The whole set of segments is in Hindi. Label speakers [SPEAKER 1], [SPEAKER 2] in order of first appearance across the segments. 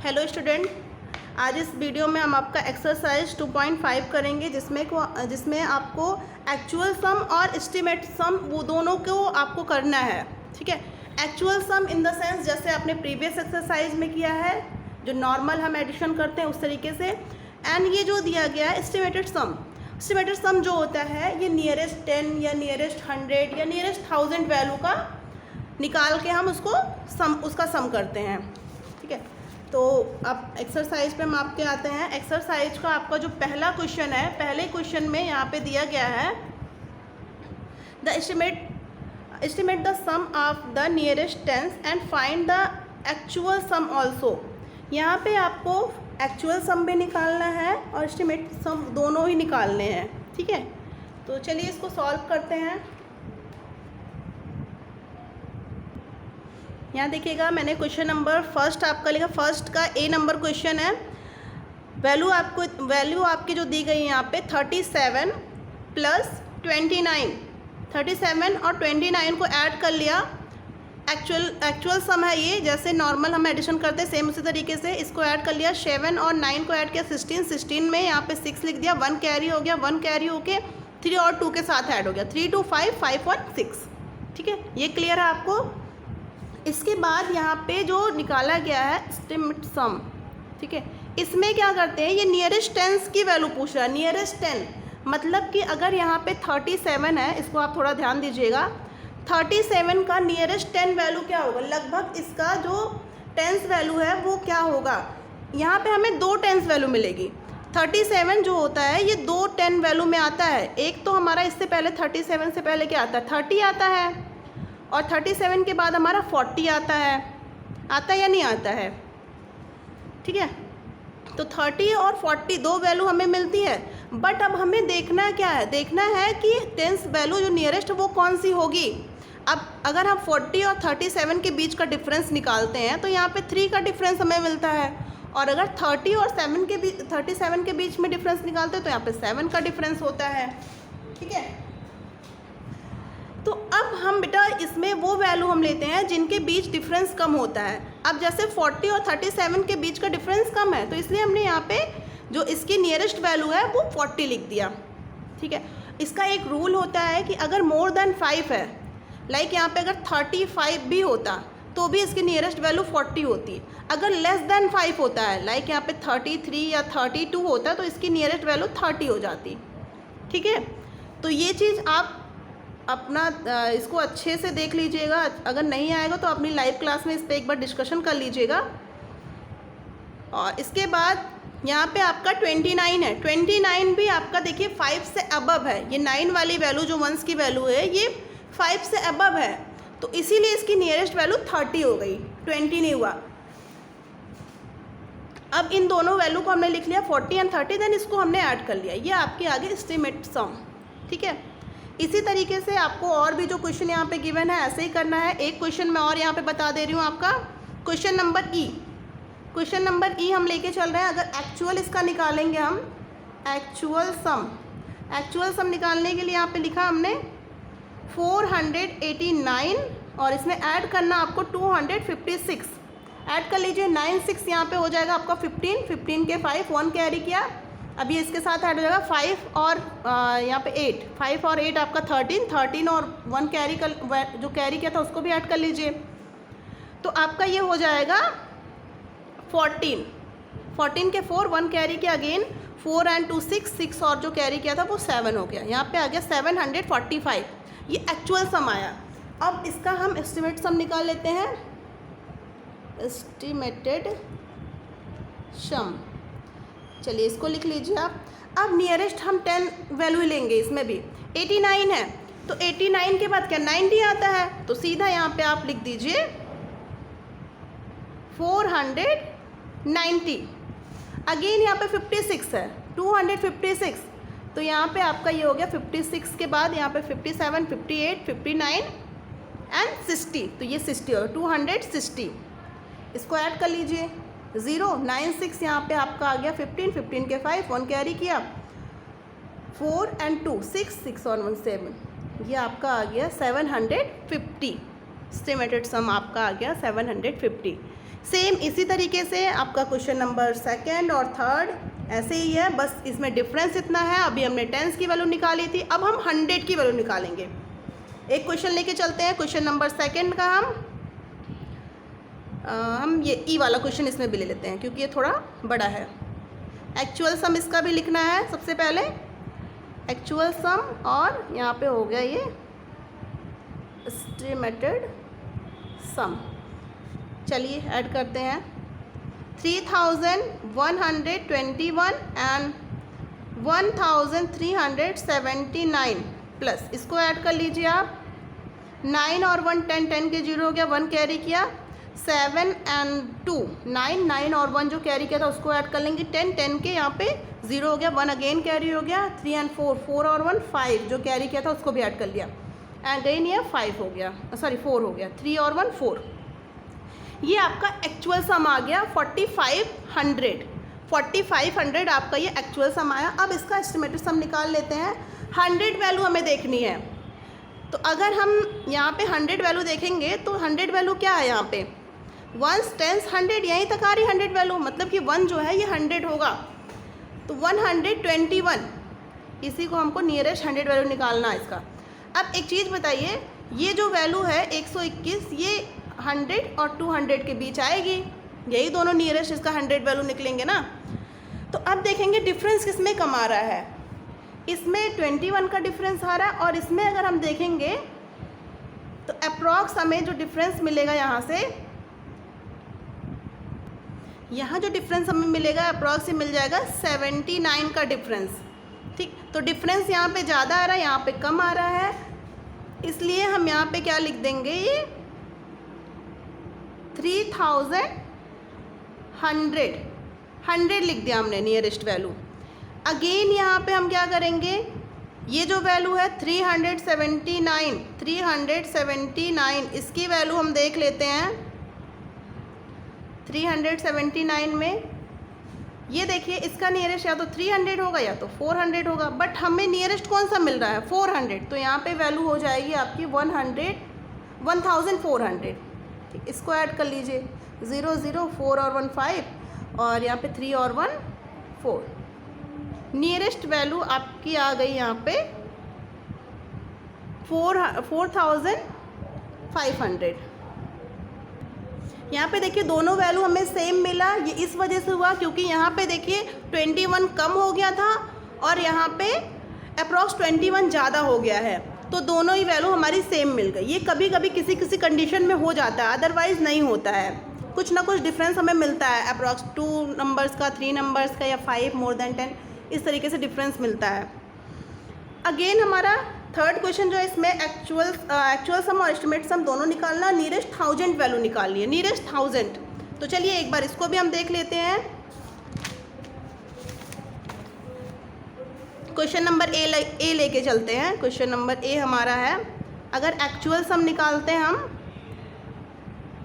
[SPEAKER 1] हेलो स्टूडेंट, आज इस वीडियो में हम आपका एक्सरसाइज 2.5 करेंगे जिसमें आपको एक्चुअल सम और एस्टिमेट सम वो दोनों को आपको करना है। ठीक है, actual sum in the sense जैसे आपने प्रीवियस एक्सरसाइज में किया है, जो नॉर्मल हम एडिशन करते हैं उस तरीके से। एंड ये जो दिया गया है एस्टिमेटेड सम जो होता है ये नियरेस्ट 10 या नियरेस्ट 100 या नियरेस्ट 1000 वैल्यू का निकाल के हम उसका सम करते हैं। ठीक है, तो अब एक्सरसाइज पे हम आपके आते हैं। एक्सरसाइज का आपका जो पहला क्वेश्चन है, पहले क्वेश्चन में यहाँ पे दिया गया है the estimate the sum of the nearest tens and find the actual sum also. यहाँ पे आपको एक्चुअल सम भी निकालना है और एस्टिमेट सम दोनों ही निकालने हैं। ठीक है, तो चलिए इसको सॉल्व करते हैं। यहाँ देखिएगा, मैंने क्वेश्चन नंबर फर्स्ट आपका लिखा, फर्स्ट का ए नंबर क्वेश्चन है। वैल्यू आपकी जो दी गई है यहाँ पे 37 प्लस 29, 37 और 29 को ऐड कर लिया। एक्चुअल सम है ये, जैसे नॉर्मल हम एडिशन करते हैं सेम उसी तरीके से इसको ऐड कर लिया। 7 और 9 को ऐड किया 16 में यहाँ पे 6 लिख दिया, 1 कैरी हो गया, 1 कैरी होके 3 और 2 के साथ ऐड हो गया, 3 2 5 5 और 6। ठीक है, ये क्लियर है आपको। इसके बाद यहाँ पे जो निकाला गया है एस्टिमेट सम, ठीक है, इसमें क्या करते हैं, ये नियरेस्ट टेंस की वैल्यू पूछ रहा है। नियरेस्ट 10 मतलब कि अगर यहाँ पे 37 है, इसको आप थोड़ा ध्यान दीजिएगा, 37 का नियरेस्ट 10 वैल्यू क्या होगा, लगभग इसका जो टेंस वैल्यू है वो क्या होगा। यहाँ पे हमें 2 टेंस वैल्यू मिलेगी। 37 जो होता है ये 2 10 वैल्यू में आता है। एक तो हमारा इससे पहले 37 से पहले क्या आता है, 30 आता है, और 37 के बाद हमारा 40 आता है या नहीं आता है। ठीक है, तो 30 और 40 2 वैल्यू हमें मिलती है। बट अब हमें देखना क्या है, देखना है कि टेंस वैल्यू जो नियरेस्ट वो कौन सी होगी। अब अगर हम 40 और 37 के बीच का डिफरेंस निकालते हैं तो यहाँ पे 3 का डिफरेंस हमें मिलता है, और अगर 30 और 37 के बीच में डिफरेंस निकालते हैं तो यहाँ पे 7 का डिफरेंस होता है। ठीक है, तो अब हम बेटा इसमें वो वैल्यू हम लेते हैं जिनके बीच डिफरेंस कम होता है। अब जैसे 40 और 37 के बीच का डिफरेंस कम है तो इसलिए हमने यहाँ पे जो इसकी नियरेस्ट वैल्यू है वो 40 लिख दिया। ठीक है, इसका एक रूल होता है कि अगर मोर देन 5 है, लाइक यहाँ पे अगर 35 भी होता तो भी इसकी नियरेस्ट वैल्यू 40 होती। अगर लेस देन 5 होता है, लाइक यहाँ पे 33 या 32 होता तो इसकी नियरेस्ट वैल्यू 30 हो जाती। ठीक है, तो ये चीज़ आप अपना इसको अच्छे से देख लीजिएगा। अगर नहीं आएगा तो अपनी लाइव क्लास में इस पर एक बार डिस्कशन कर लीजिएगा। और इसके बाद यहाँ पे आपका 29 है, 29 भी आपका देखिए 5 से अबव है। ये 9 वाली वैल्यू जो 1s की वैल्यू है ये 5 से अबव है, तो इसीलिए इसकी नियरेस्ट वैल्यू 30 हो गई, 20 नहीं हुआ। अब इन दोनों वैल्यू को हमने लिख लिया 40 एंड 30, देन इसको हमने ऐड कर लिया। ये आपके आगे एस्टिमेट सम। ठीक है, इसी तरीके से आपको और भी जो क्वेश्चन यहाँ पे गिवन है ऐसे ही करना है। एक क्वेश्चन मैं और यहाँ पे बता दे रही हूँ आपका, क्वेश्चन नंबर ई हम लेके चल रहे हैं। अगर एक्चुअल इसका निकालेंगे हम, एक्चुअल सम निकालने के लिए यहाँ पे लिखा हमने 489 और इसमें ऐड करना आपको 256। ऐड कर लीजिए, 9 6 यहाँ पे हो जाएगा आपका 15 के 5 1 कैरी किया। अब ये इसके साथ ऐड हो जाएगा 5 और यहाँ पे 8, 5 और 8 आपका 13 और 1 जो कैरी किया था उसको भी ऐड कर लीजिए, तो आपका ये हो जाएगा 14 के 4 1 कैरी किया, अगेन 4 एंड 2 6 और जो कैरी किया था वो 7 हो गया। यहाँ पे आ गया 745। ये एक्चुअल सम आया। अब इसका हम एस्टिमेट सम निकाल लेते हैं, एस्टिमेटेड सम। चलिए इसको लिख लीजिए आप। अब नियरेस्ट हम 10 वैल्यू लेंगे, इसमें भी 89 है तो 89 के बाद क्या 90 आता है, तो सीधा यहाँ पे आप लिख दीजिए 490। अगेन यहाँ पे 56 है, 256, तो यहाँ पे आपका ये हो गया 56 के बाद यहाँ पे 57 58 59 एंड 60, तो ये 60 हो 260। इसको ऐड कर लीजिए, 096 यहाँ पे आपका आ गया 15 के 5 1 कैरी किया, 4 एंड 2 6 और 1 7, ये आपका आ गया 750। एस्टिमेटेड सम आपका आ गया 750। सेम इसी तरीके से आपका क्वेश्चन नंबर सेकंड और थर्ड ऐसे ही है, बस इसमें डिफरेंस इतना है। अभी हमने टेंस की वैल्यू निकाली थी, अब हम 100 की वैल्यू निकालेंगे। एक क्वेश्चन लेके चलते हैं, क्वेश्चन नंबर सेकंड का हम ये ई वाला क्वेश्चन इसमें भी ले लेते हैं क्योंकि ये थोड़ा बड़ा है। एक्चुअल सम इसका भी लिखना है सबसे पहले, एक्चुअल सम, और यहाँ पे हो गया ये एस्टिमेटेड सम। चलिए ऐड करते हैं 3121 एंड 1379 प्लस, इसको ऐड कर लीजिए आप। 9 और 1 10, 10 के 0 हो गया, 1 कैरी किया। 7 एंड 2 9, 9 और 1 जो कैरी किया था उसको ऐड कर लेंगे। 10, 10 के यहाँ पे 0 हो गया, 1 अगेन कैरी हो गया। 3 एंड 4, 4 और 1 5 जो कैरी किया था उसको भी ऐड कर लिया। अगेन ये 5 हो गया, सॉरी 4 हो गया। 3 और 1 4। ये आपका एक्चुअल सम आ गया 4500। 4500 आपका ये एक्चुअल सम आया। अब इसका एस्टिमेटेड सम निकाल लेते हैं। 100 वैल्यू हमें देखनी है, तो अगर हम यहाँ पे 100 वैल्यू देखेंगे तो 100 वैल्यू क्या है यहाँ पे, 1s 10s 100 यहीं तक आ रही 100 वैल्यू, मतलब कि 1 जो है ये 100 होगा। तो 121, इसी को हमको नियरेस्ट 100 वैल्यू निकालना है इसका। अब एक चीज़ बताइए, ये जो वैल्यू है 121, ये 100 और 200 के बीच आएगी, यही दोनों नियरेस्ट इसका 100 वैल्यू निकलेंगे ना। तो अब देखेंगे डिफरेंस किसमें कम आ रहा है। इसमें 21 का डिफरेंस आ रहा है, और इसमें अगर हम देखेंगे तो अप्रॉक्स हमें जो डिफरेंस मिलेगा यहाँ से, यहाँ जो डिफरेंस हमें मिलेगा अप्रॉक्स से मिल जाएगा 79 का डिफरेंस। ठीक, तो डिफरेंस यहाँ पे ज़्यादा आ रहा है, यहाँ पे कम आ रहा है, इसलिए हम यहाँ पे क्या लिख देंगे, ये 3100 लिख दिया हमने नियरेस्ट वैल्यू। अगेन यहाँ पे हम क्या करेंगे, ये जो वैल्यू है 379, इसकी वैल्यू हम देख लेते हैं। 379 में ये देखिए, इसका नियरेस्ट या तो 300 होगा या तो 400 होगा, बट हमें नियरेस्ट कौन सा मिल रहा है, 400। तो यहाँ पे वैल्यू हो जाएगी आपकी 1400। ठीक, इसको ऐड कर लीजिए, 0 0 4 और 1 5, और यहाँ पे 3 और 1 4। नियरेस्ट वैल्यू आपकी आ गई यहाँ पे 4500। यहाँ पे देखिए दोनों वैल्यू हमें सेम मिला। ये इस वजह से हुआ क्योंकि यहाँ पे देखिए 21 कम हो गया था और यहाँ पे अप्रॉक्स 21 ज़्यादा हो गया है, तो दोनों ही वैल्यू हमारी सेम मिल गई। ये कभी कभी किसी किसी कंडीशन में हो जाता है, अदरवाइज़ नहीं होता है। कुछ ना कुछ डिफरेंस हमें मिलता है, अप्रॉक्स 2 नंबर्स का, 3 नंबर्स का, या 5 मोर देन 10, इस तरीके से डिफरेंस मिलता है। अगेन हमारा थर्ड क्वेश्चन जो है, इसमें एक्चुअल सम और एस्टिमेट सम दोनों निकालना, नियरेस्ट 1000 वैल्यू निकालनी है, नियरेस्ट 1000। तो चलिए एक बार इसको भी हम देख लेते हैं। क्वेश्चन नंबर ए लेके चलते हैं। क्वेश्चन नंबर ए हमारा है, अगर एक्चुअल सम निकालते हैं हम,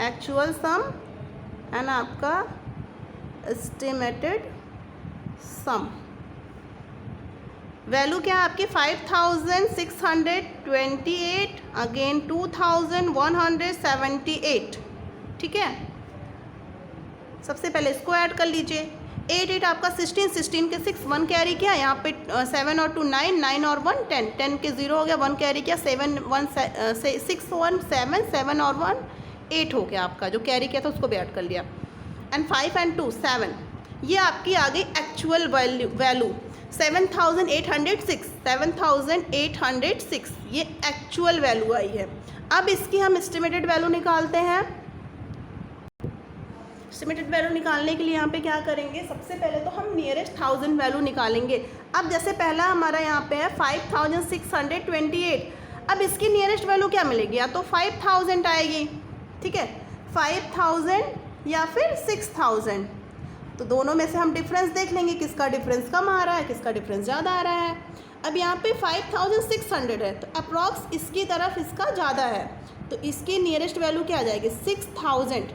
[SPEAKER 1] एक्चुअल सम है ना आपका एस्टिमेटेड सम, वैल्यू क्या है आपकी 5628, अगेन 2178। ठीक है, सबसे पहले इसको ऐड कर लीजिए। 8 8 आपका 16 के 6 1 कैरी किया, यहाँ पे 7 और 2 9, 9 और 1 10, 10 के 0 हो गया, 1 कैरी किया, 7 1 6 1 7, 7 और 1 8 हो गया आपका, जो कैरी किया था उसको भी ऐड कर लिया। एंड 5 एंड 2 7, ये आपकी आ गई एक्चुअल वैल्यू 7806, ये एक्चुअल वैल्यू आई है। अब इसकी हम एस्टिमेटेड वैल्यू निकालते हैं। एस्टिमेटेड वैल्यू निकालने के लिए यहाँ पे क्या करेंगे, सबसे पहले तो हम नियरेस्ट 1000 वैल्यू निकालेंगे। अब जैसे पहला हमारा यहाँ पे है 5628, अब इसकी नियरेस्ट वैल्यू क्या मिलेगी, या तो 5000 आएगी, ठीक है, 5000 या फिर 6000। तो दोनों में से हम डिफरेंस देख लेंगे, किसका डिफरेंस कम आ रहा है, किसका डिफरेंस ज़्यादा आ रहा है। अब यहाँ पे 5600 है, तो अप्रॉक्स इसकी तरफ इसका ज़्यादा है, तो इसकी नियरेस्ट वैल्यू क्या आ जाएगी 6000।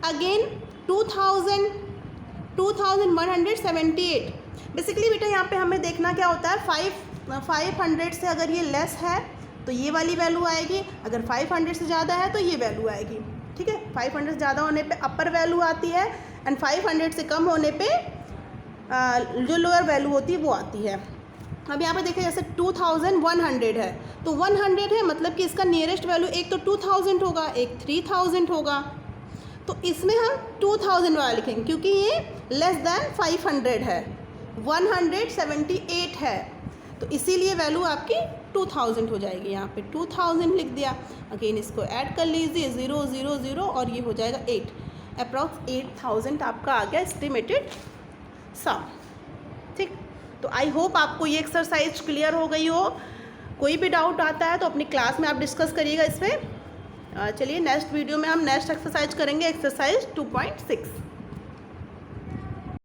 [SPEAKER 1] अगेन 2178। बेसिकली बेटा यहाँ पे हमें देखना क्या होता है, 500 से अगर ये लेस है तो ये वाली वैल्यू आएगी, अगर 500 से ज़्यादा है तो ये वैल्यू आएगी। ठीक है। 500 से ज़्यादा होने पे अपर वैल्यू आती है एंड 500 से कम होने पे जो लोअर वैल्यू होती है वो आती है। अब यहाँ पे देखिए जैसे 2100 है तो 100 है मतलब कि इसका नियरेस्ट वैल्यू एक तो 2000 होगा, एक 3000 होगा, तो इसमें हम 2000 वाला लिखेंगे क्योंकि ये लेस दैन 500 है, 178 है, तो इसीलिए वैल्यू आपकी 2000 हो जाएगी। यहाँ पे 2000 लिख दिया। अगेन इसको ऐड कर लीजिए 0 0 0 और ये हो जाएगा 8, अप्रॉक्स 8000 आपका आ गया एस्टिमेटेड सम। ठीक, तो आई होप आपको ये एक्सरसाइज क्लियर हो गई हो। कोई भी डाउट आता है तो अपनी क्लास में आप डिस्कस करिएगा इस पर। चलिए नेक्स्ट वीडियो में हम नेक्स्ट एक्सरसाइज करेंगे, एक्सरसाइज 2.6।